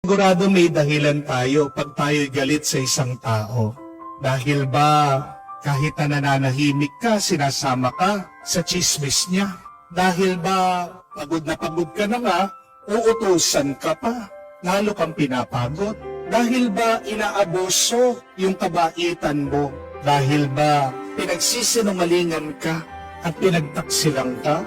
Sigurado may dahilan tayo pag tayo'y galit sa isang tao. Dahil ba kahit na nananahimik ka, sinasama ka sa chismis niya? Dahil ba pagod ka na nga, uutusan ka pa, lalo kang pinapagod? Dahil ba inaabuso yung kabaitan mo? Dahil ba pinagsisinungalingan ka at pinagtaksilang ka?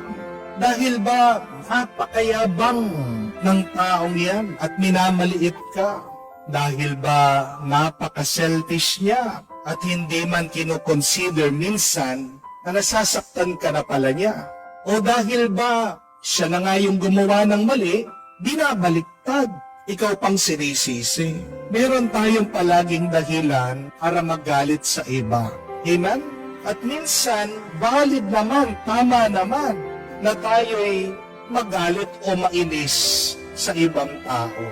Dahil ba napakayabang ng taong yan at minamaliit ka? Dahil ba napaka-selfish niya at hindi man kinukonsider minsan na nasasaktan ka na pala niya? O dahil ba siya na nga yung gumawa ng mali, binabaliktad, ikaw pang sinisisi? Meron tayong palaging dahilan para magalit sa iba. Amen? At minsan, valid naman, tama naman, na tayo'y magalit o mainis sa ibang tao.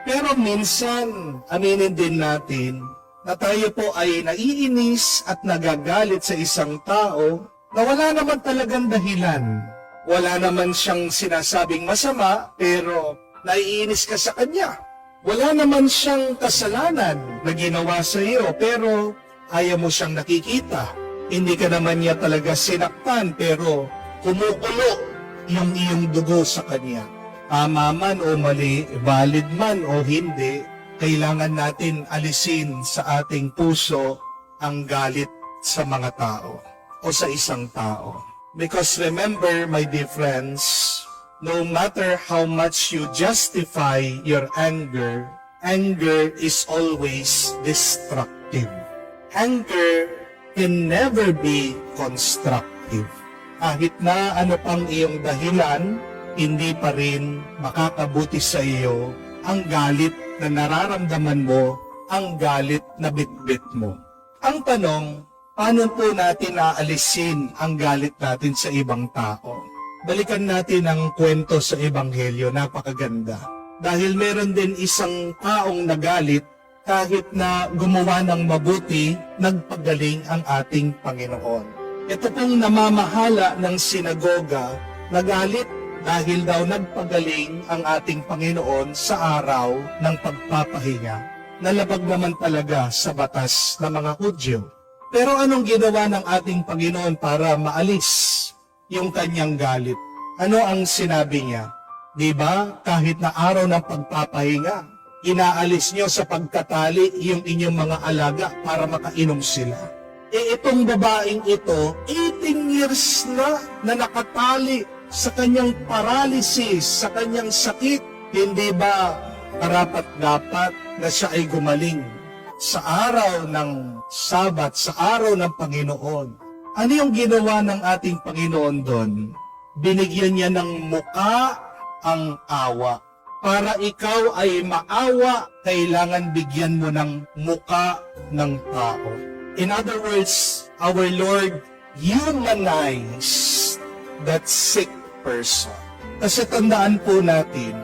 Pero minsan, aminin din natin na tayo po ay naiinis at nagagalit sa isang tao na wala naman talagang dahilan. Wala naman siyang sinasabing masama, pero naiinis ka sa kanya. Wala naman siyang kasalanan na ginawa sa iyo, pero ayaw mo siyang nakikita. Hindi ka naman niya talaga sinaktan, pero kumukulo yung iyong dugo sa kanya. Tama man o mali, valid man o hindi, kailangan natin alisin sa ating puso ang galit sa mga tao o sa isang tao. Because remember, my dear friends, no matter how much you justify your anger, anger is always destructive. Anger can never be constructive. Kahit na ano pang iyong dahilan, hindi pa rin makakabuti sa iyo ang galit na nararamdaman mo, ang galit na bitbit mo. Ang tanong, paano po natin aalisin ang galit natin sa ibang tao? Balikan natin ang kwento sa Ebanghelyo, napakaganda. Dahil meron din isang taong nagalit, kahit na gumawa ng mabuti, nagpagaling ang ating Panginoon. Ito pong namamahala ng sinagoga, nagalit dahil daw nagpagaling ang ating Panginoon sa araw ng pagpapahinga. Nalabag naman talaga sa batas ng mga Hudyo. Pero anong ginawa ng ating Panginoon para maalis yung kanyang galit? Ano ang sinabi niya? Diba, kahit na araw ng pagpapahinga, inaalis nyo sa pagkatali yung inyong mga alaga para makainom sila. Itong babaeng ito, 18 years na nakatali sa kanyang paralysis, sa kanyang sakit. Hindi ba karapat-dapat na siya ay gumaling sa araw ng Sabat, sa araw ng Panginoon? Ano yung ginawa ng ating Panginoon doon? Binigyan niya ng muka ang awa. Para ikaw ay maawa, kailangan bigyan mo ng muka ng tao. In other words, our Lord humanized that sick person. Kasi tandaan po natin,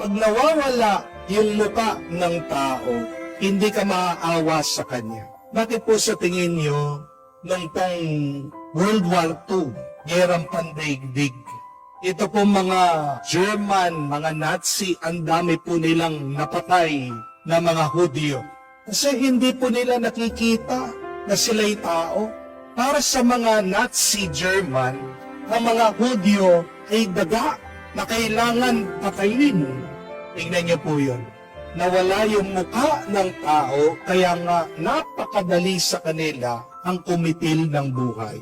pag nawawala yung muka ng tao, hindi ka maaawa sa kanya. Bakit po sa tingin nyo, nung pang World War II, gerang pandaigdig, ito po mga German, mga Nazi, ang dami po nilang napatay na mga Hudyo. Kasi hindi po nila nakikita na sila'y tao. Para sa mga Nazi German, ang mga Hudyo ay daga na kailangan patayin. Tingnan niyo po yun. Nawala yung mukha ng tao, kaya nga napakadali sa kanila ang kumitil ng buhay.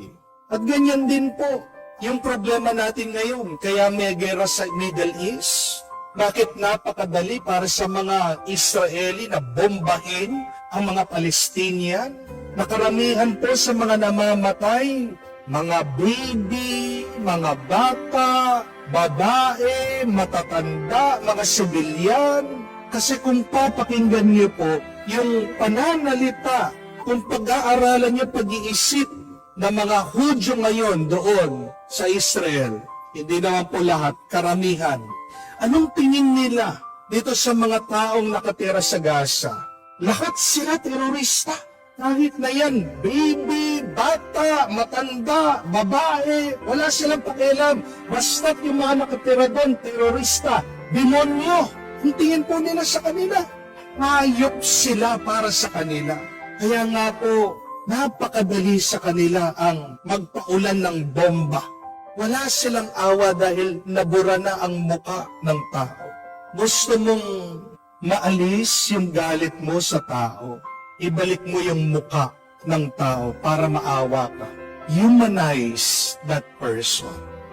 At ganyan din po yung problema natin ngayon. Kaya may gera sa Middle East. Bakit napakadali para sa mga Israeli na bombahin ang mga Palestinian? Nakaramihan po sa mga namamatay, mga baby, mga bata, babae, matatanda, mga sibilyan. Kasi kung papakinggan niyo po, yung pananalita, kung pag-aaralan niyo pag-iisip ng mga Hudyo ngayon doon sa Israel, hindi naman po lahat, karamihan. Anong tingin nila dito sa mga taong nakatira sa Gaza? Lahat sila terorista. Kahit na yan, baby, bata, matanda, babae, wala silang pakialam. Basta't yung mga nakatira doon, terorista, demonyo. Ang tingin po nila sa kanila, hayop sila para sa kanila. Kaya nga po, napakadali sa kanila ang magpaulan ng bomba. Wala silang awa dahil nabura na ang muka ng tao. Gusto mong maalis yung galit mo sa tao, ibalik mo yung muka ng tao para maawa ka. Humanize that person.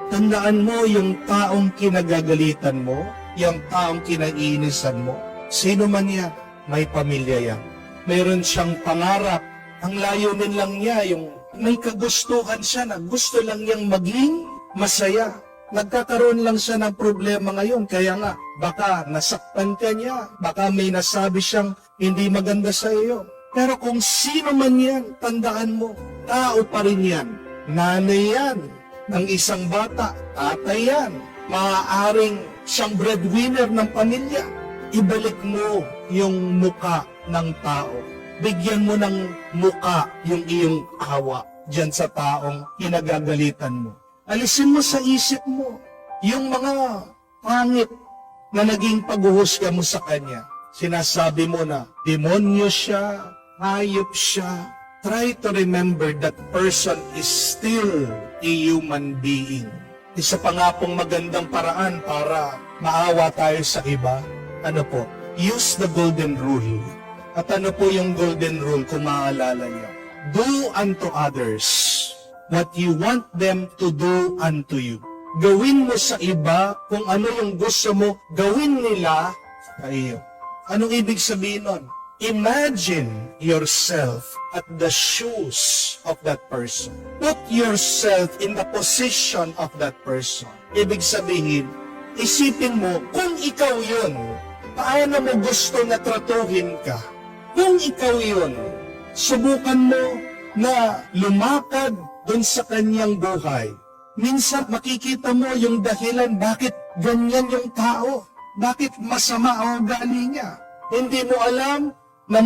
Tandaan mo yung taong kinagagalitan mo, yung taong kinaiinisan mo. Sino man yan, may pamilya yan. Meron siyang pangarap. Ang layunin lang niya, yung may kagustuhan siya na gusto lang niyang maging masaya. Nagkakaroon lang siya ng problema ngayon. Kaya nga, baka nasaktan ka niya. Baka may nasabi siyang hindi maganda sa iyo. Pero kung sino man yan, tandaan mo, tao pa rin yan. Nanay yan ng isang bata, tatay yan. Maaaring siyang breadwinner ng pamilya. Ibalik mo yung muka ng tao. Bigyan mo ng muka yung iyong awa dyan sa taong kinagagalitan mo. Alisin mo sa isip mo yung mga pangit na naging paghuhusga mo sa kanya. Sinasabi mo na demonyo siya, hayop siya. Try to remember that person is still a human being. Isa pa nga pong magandang paraan para maawa tayo sa iba, ano po? Use the golden rule. At ano po yung golden rule kung maalala niyo? Do unto others what you want them to do unto you. Gawin mo sa iba kung ano yung gusto mo gawin nila sa iyo. Anong ibig sabihin nun? Imagine yourself at the shoes of that person. Put yourself in the position of that person. Ibig sabihin, isipin mo, kung ikaw yun, paano mo gusto na tratuhin ka? Kung ikaw yun, subukan mo na lumakad dun sa kanyang buhay. Minsan makikita mo yung dahilan bakit ganyan yung tao. Bakit masama ang ugali niya. Hindi mo alam na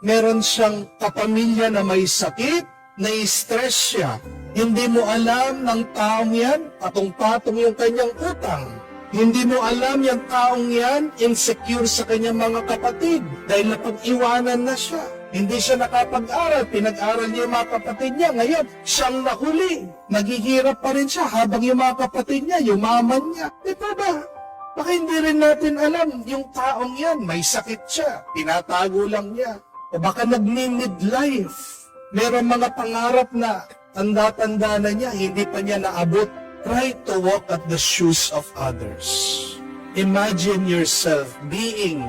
meron siyang kapamilya na may sakit, na-stress siya. Hindi mo alam ng taong yan, patong-patong yung kanyang utang. Hindi mo alam yung taong yan, insecure sa kanyang mga kapatid dahil napag-iwanan na siya. Hindi siya nakapag-aral, pinag-aral niya yung mga kapatid niya. Ngayon, siyang nahuli. Naghihirap pa rin siya habang yung mga kapatid niya, yumaman niya. Di ba ba? Baka hindi rin natin alam, yung taong yan, may sakit siya, tinatago lang niya. O baka nagni-midlife. Meron mga pangarap na tanda-tanda na niya, hindi pa niya naabot. Try to walk at the shoes of others. Imagine yourself being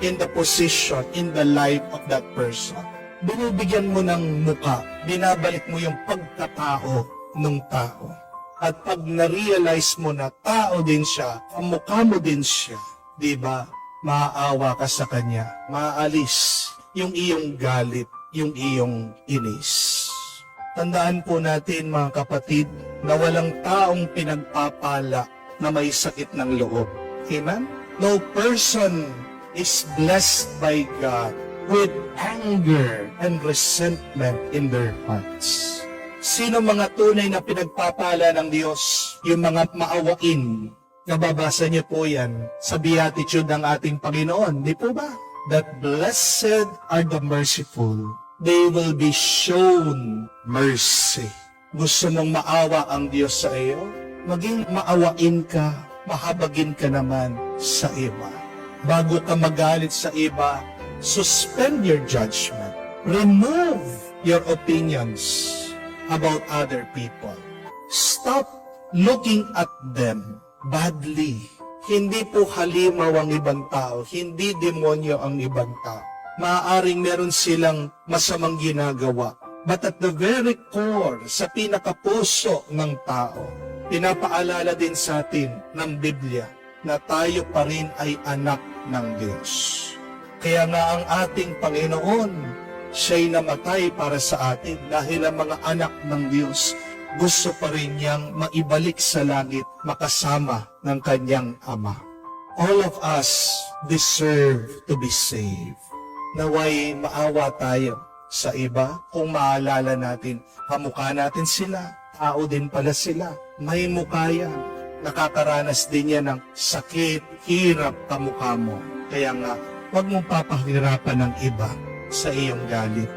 in the position, in the life of that person. Binibigyan mo ng muka, binabalik mo yung pagkatao ng tao. At pag na-realize mo na tao din siya, kamukha mo din siya, di ba? Maaawa ka sa kanya, maalis yung iyong galit, yung iyong inis. Tandaan po natin mga kapatid na walang taong pinagpapala na may sakit ng loob. Amen? No person is blessed by God with anger and resentment in their hearts. Sino mga tunay na pinagpapala ng Diyos? Yung mga maawain. Nababasa niyo po yan sa beatitude ng ating Panginoon. Di po ba? That blessed are the merciful. They will be shown mercy. Gusto mong maawa ang Diyos sa iyo? Maging maawain ka, mahabagin ka naman sa iba. Bago ka magalit sa iba, suspend your judgment. Remove your opinions about other people. Stop looking at them badly. Hindi po halimaw ang ibang tao, hindi demonyo ang ibang tao. Maaaring meron silang masamang ginagawa. But at the very core, sa pinakapuso ng tao, pinapaalala din sa atin ng Biblia na tayo pa rin ay anak ng Diyos. Kaya nga ang ating Panginoon, siya'y namatay para sa atin dahil ang mga anak ng Diyos gusto pa rin niyang maibalik sa langit makasama ng kanyang Ama. All of us deserve to be saved. Naway maawa tayo sa iba kung maalala natin, kamukha natin sila, tao din pala sila, may mukha yan. nakakaranas din yan ng sakit, hirap kamukha mo. Kaya nga, huwag mong papahirapan ng iba sa iyong galit.